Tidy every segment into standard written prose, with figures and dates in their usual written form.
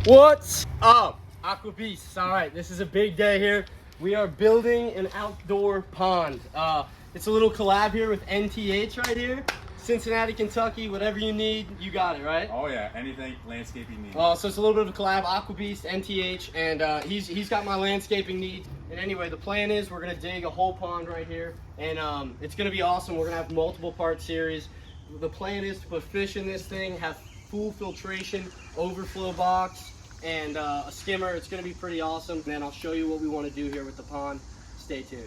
What's up, Aqua Beasts? All right, this is a big day here. We are building an outdoor pond. It's a little collab here with NTH right here. Cincinnati, Kentucky, whatever you need, you got it, right? Oh yeah, anything landscaping needs. So it's a little bit of a collab, Aqua Beast, NTH, and he's got my landscaping needs. And anyway, the plan is we're gonna dig a whole pond right here, and it's gonna be awesome. We're gonna have multiple part series. The plan is to put fish in this thing, have full filtration, overflow box, and a skimmer. It's gonna be pretty awesome. And then I'll show you what we wanna do here with the pond. Stay tuned.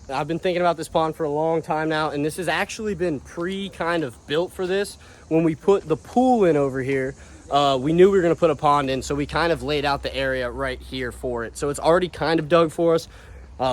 I've been thinking about this pond for a long time now, and this has actually been kind of built for this. When we put the pool in over here, we knew we were gonna put a pond in, so we kind of laid out the area right here for it. So it's already kind of dug for us.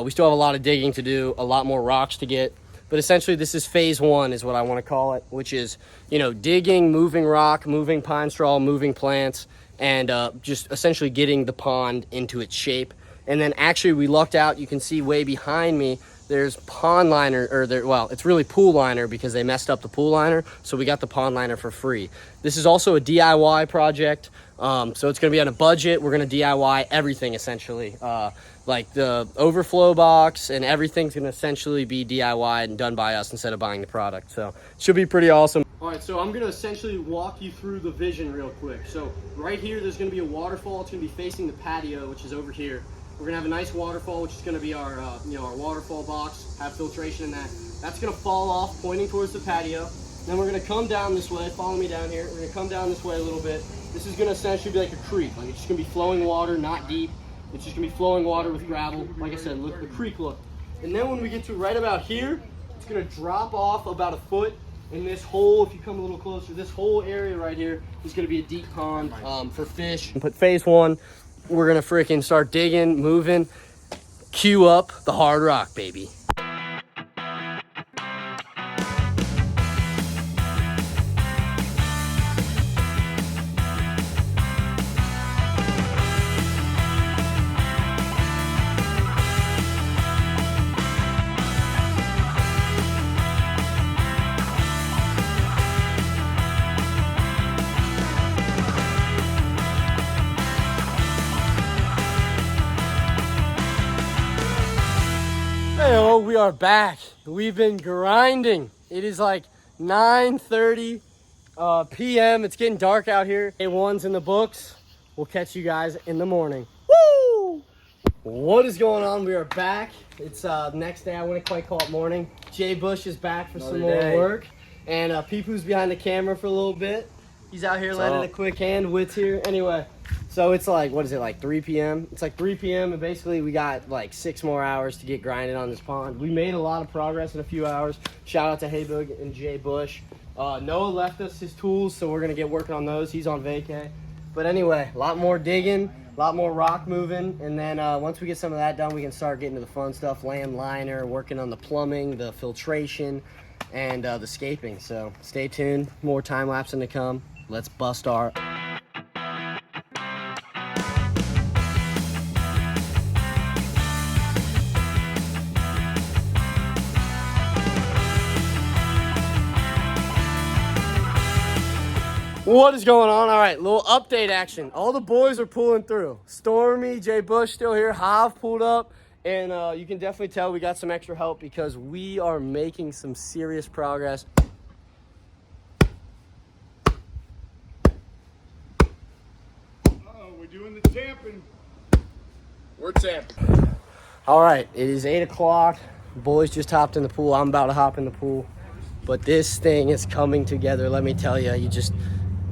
We still have a lot of digging to do, a lot more rocks to get. But essentially this is phase one is what I want to call it, which is, you know, digging, moving rock, moving pine straw, moving plants, and just essentially getting the pond into its shape. And then actually we lucked out. You can see way behind me, there's pond liner, well, it's really pool liner because they messed up the pool liner. So we got the pond liner for free. This is also a DIY project. So it's going to be on a budget. We're going to DIY everything essentially. Like the overflow box and everything's going to essentially be DIY and done by us instead of buying the product. So it should be pretty awesome. All right, so I'm going to essentially walk you through the vision real quick. So right here, there's going to be a waterfall. It's going to be facing the patio, which is over here. We're going to have a nice waterfall, which is going to be our, our waterfall box, have filtration in that. That's going to fall off, pointing towards the patio. Then we're going to come down this way. Follow me down here. We're going to come down this way a little bit. This is going to essentially be like a creek. Like it's just going to be flowing water, not deep. It's just gonna be flowing water with gravel. Like I said, look, the creek look. And then when we get to right about here, it's gonna drop off about a foot. In this hole, if you come a little closer, this whole area right here is gonna be a deep pond for fish. But phase one, we're gonna freaking start digging, moving, cue up the hard rock, baby. Hey, we are back. We've been grinding. It is like 9:30 p.m. It's getting dark out here. Day one's in the books. We'll catch you guys in the morning. Woo! What is going on? We are back. It's the next day. I wouldn't quite call it morning. Jay Bush is back for some more work. And Peepoo's behind the camera for a little bit. He's out here letting a quick hand. Witt's here. Anyway. So it's like, what is it, like 3 p.m.? It's like 3 p.m. and basically we got like 6 more hours to get grinding on this pond. We made a lot of progress in a few hours. Shout out to Haybug and Jay Bush. Noah left us his tools, so we're gonna get working on those. He's on vacay. But anyway, a lot more digging, a lot more rock moving, and then once we get some of that done, we can start getting to the fun stuff, laying liner, working on the plumbing, the filtration, and the scaping. So stay tuned, more time-lapsing to come. Let's bust our... What is going on? All right, little update action. All the boys are pulling through. Stormy, Jay Bush still here, Hav pulled up, and you can definitely tell we got some extra help because we are making some serious progress. We're doing the tamping. We're tamping. All right, it is 8 o'clock. Boys just hopped in the pool. I'm about to hop in the pool. But this thing is coming together, let me tell you. You just...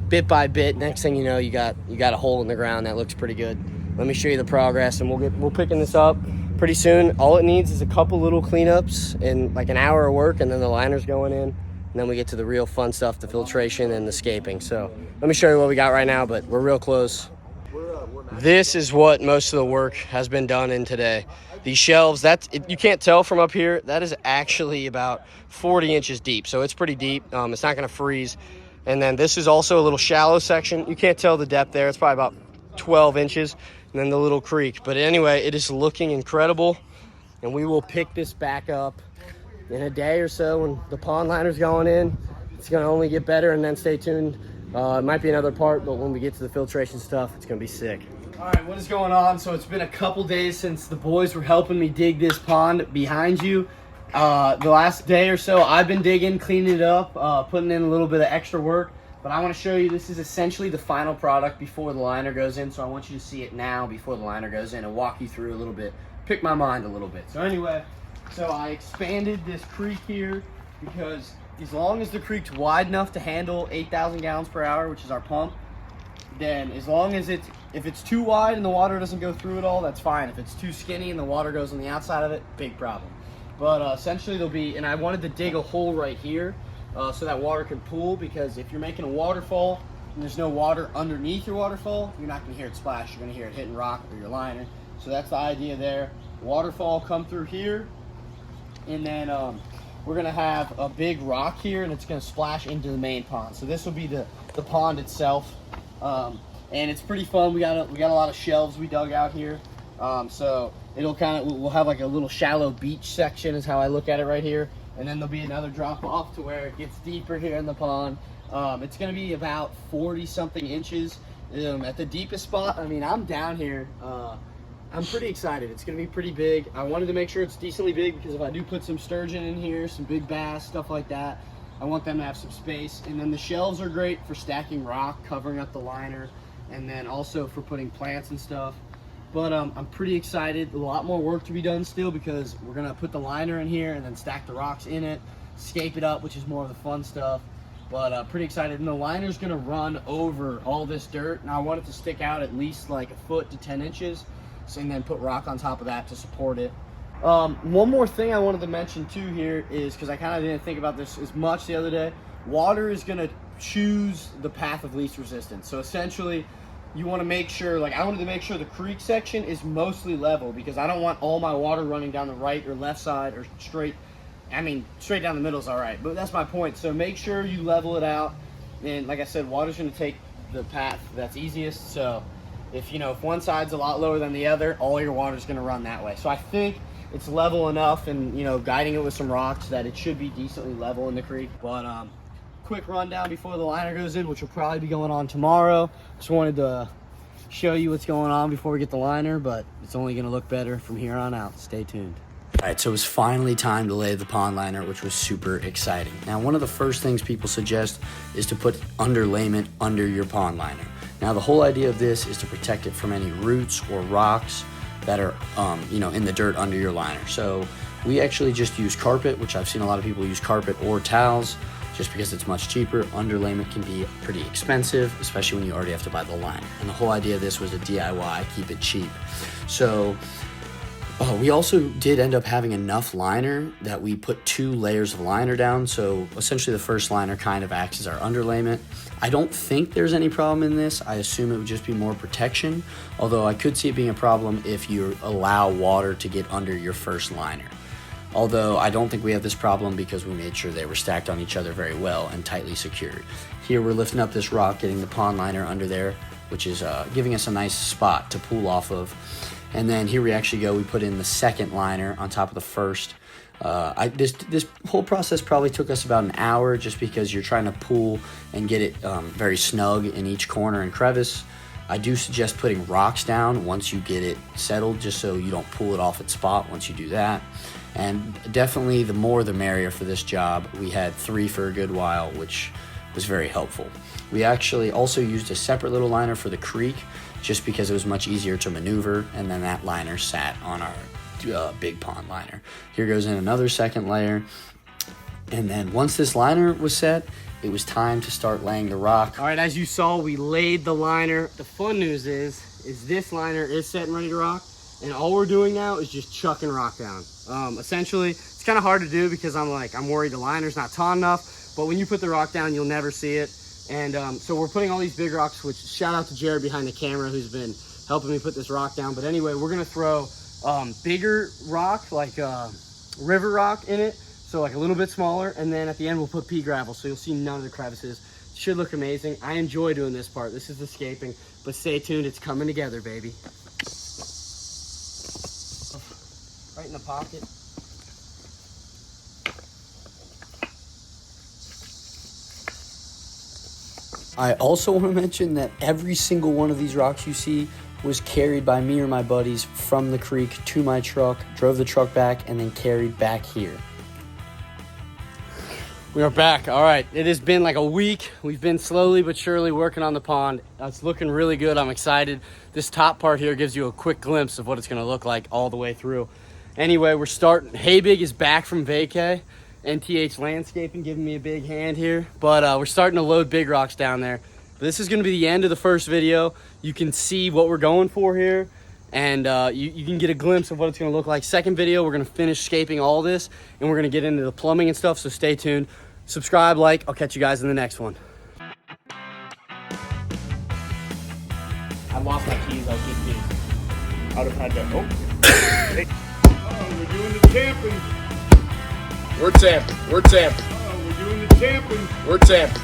bit by bit, next thing you know, you got a hole in the ground that looks pretty good. Let me show you the progress, and we'll picking this up pretty soon. All it needs is a couple little cleanups and like an hour of work, and then the liner's going in, and then we get to the real fun stuff, the filtration and the scaping. So let me show you what we got right now, but we're real close. This is what most of the work has been done in today. These shelves, you can't tell from up here, that is actually about 40 inches deep, so it's pretty deep. It's not gonna freeze. And then this is also a little shallow section. You can't tell the depth there. It's probably about 12 inches. And then the little creek. But anyway, it is looking incredible. And we will pick this back up in a day or so when the pond liner's going in. It's going to only get better. And then stay tuned It might be another part, but when we get to the filtration stuff, it's gonna be sick. All right, what is going on? So it's been a couple days since the boys were helping me dig this pond behind you. The last day or so, I've been digging, cleaning it up, putting in a little bit of extra work. But I want to show you, this is essentially the final product before the liner goes in. So I want you to see it now before the liner goes in and walk you through a little bit, pick my mind a little bit. So anyway, so I expanded this creek here because as long as the creek's wide enough to handle 8,000 gallons per hour, which is our pump, then as long as if it's too wide and the water doesn't go through it all, that's fine. If it's too skinny and the water goes on the outside of it, big problem. But essentially there'll be, and I wanted to dig a hole right here so that water can pool, because if you're making a waterfall and there's no water underneath your waterfall, you're not gonna hear it splash, you're gonna hear it hitting rock or your liner. So that's the idea there. Waterfall come through here, and then we're gonna have a big rock here and it's gonna splash into the main pond. So this will be the pond itself. And it's pretty fun. We got a lot of shelves we dug out here. So it'll we'll have like a little shallow beach section is how I look at it right here. And then there'll be another drop off to where it gets deeper here in the pond. It's gonna be about 40 something inches. At the deepest spot, I mean, I'm down here. I'm pretty excited. It's gonna be pretty big. I wanted to make sure it's decently big because if I do put some sturgeon in here, some big bass, stuff like that, I want them to have some space. And then the shelves are great for stacking rock, covering up the liner, and then also for putting plants and stuff. But I'm pretty excited. A lot more work to be done still because we're gonna put the liner in here and then stack the rocks in it, scape it up, which is more of the fun stuff. But pretty excited. And the liner's gonna run over all this dirt, and I want it to stick out at least like a foot to 10 inches, so, and then put rock on top of that to support it. One more thing I wanted to mention too here is, because I kind of didn't think about this as much the other day, water is going to choose the path of least resistance. So essentially you want to make sure, like I wanted to make sure the creek section is mostly level, because I don't want all my water running down the right or left side or straight. I mean, straight down the middle is all right, but that's my point. So make sure you level it out. And like I said, water's going to take the path that's easiest. So if one side's a lot lower than the other, all your water's going to run that way. So I think it's level enough, and guiding it with some rocks, that it should be decently level in the creek. But quick rundown before the liner goes in, which will probably be going on tomorrow. Just wanted to show you what's going on before we get the liner, but it's only going to look better from here on out. Stay tuned. All right, so it was finally time to lay the pond liner, which was super exciting. Now, one of the first things people suggest is to put underlayment under your pond liner. Now, the whole idea of this is to protect it from any roots or rocks that are, in the dirt under your liner. So we actually just use carpet, which I've seen a lot of people use carpet or towels, just because it's much cheaper. Underlayment can be pretty expensive, especially when you already have to buy the liner. And the whole idea of this was a DIY, keep it cheap. So we also did end up having enough liner that we put 2 layers of liner down. So essentially the first liner kind of acts as our underlayment. I don't think there's any problem in this. I assume it would just be more protection, although I could see it being a problem if you allow water to get under your first liner. Although I don't think we have this problem because we made sure they were stacked on each other very well and tightly secured. Here we're lifting up this rock, getting the pond liner under there, which is giving us a nice spot to pool off of. And then here we actually go, we put in the second liner on top of the first. This whole process probably took us about an hour, just because you're trying to pool and get it very snug in each corner and crevice. I do suggest putting rocks down once you get it settled, just so you don't pull it off its spot once you do that. And definitely the more the merrier for this job. We had 3 for a good while, which was very helpful. We actually also used a separate little liner for the creek, just because it was much easier to maneuver, and then that liner sat on our big pond liner. Here goes in another second layer, and then once this liner was set, it was time to start laying the rock. All right, as you saw, we laid the liner. The fun news is this liner is set and ready to rock, and all we're doing now is just chucking rock down. Essentially, it's kind of hard to do because I'm worried the liner's not tall enough, but when you put the rock down, you'll never see it. And so we're putting all these big rocks, which shout out to Jared behind the camera who's been helping me put this rock down. But anyway, we're gonna throw bigger rock, like river rock in it, so like a little bit smaller, and then at the end we'll put pea gravel, so you'll see none of the crevices. It should look amazing. I enjoy doing this part. This is the scaping, but stay tuned, it's coming together, baby. Right in the pocket. I also want to mention that every single one of these rocks you see was carried by me or my buddies from the creek to my truck, drove the truck back, and then carried back here. We are back. All right, it has been like a week. We've been slowly but surely working on the pond. It's looking really good. I'm excited. This top part here gives you a quick glimpse of what it's gonna look like all the way through. Anyway, we're starting. Haybig is back from vacay. NTH Landscaping giving me a big hand here, but we're starting to load big rocks down there. This is gonna be the end of the first video. You can see what we're going for here, and you can get a glimpse of what it's gonna look like. Second video, we're gonna finish scaping all this, and we're gonna get into the plumbing and stuff, so stay tuned. Subscribe, like, I'll catch you guys in the next one. I lost my keys. I was getting keys. I would have had to. Oh, we're doing the camping. We're tamping. We're tamping. Oh, we're doing the camping. We're tamping.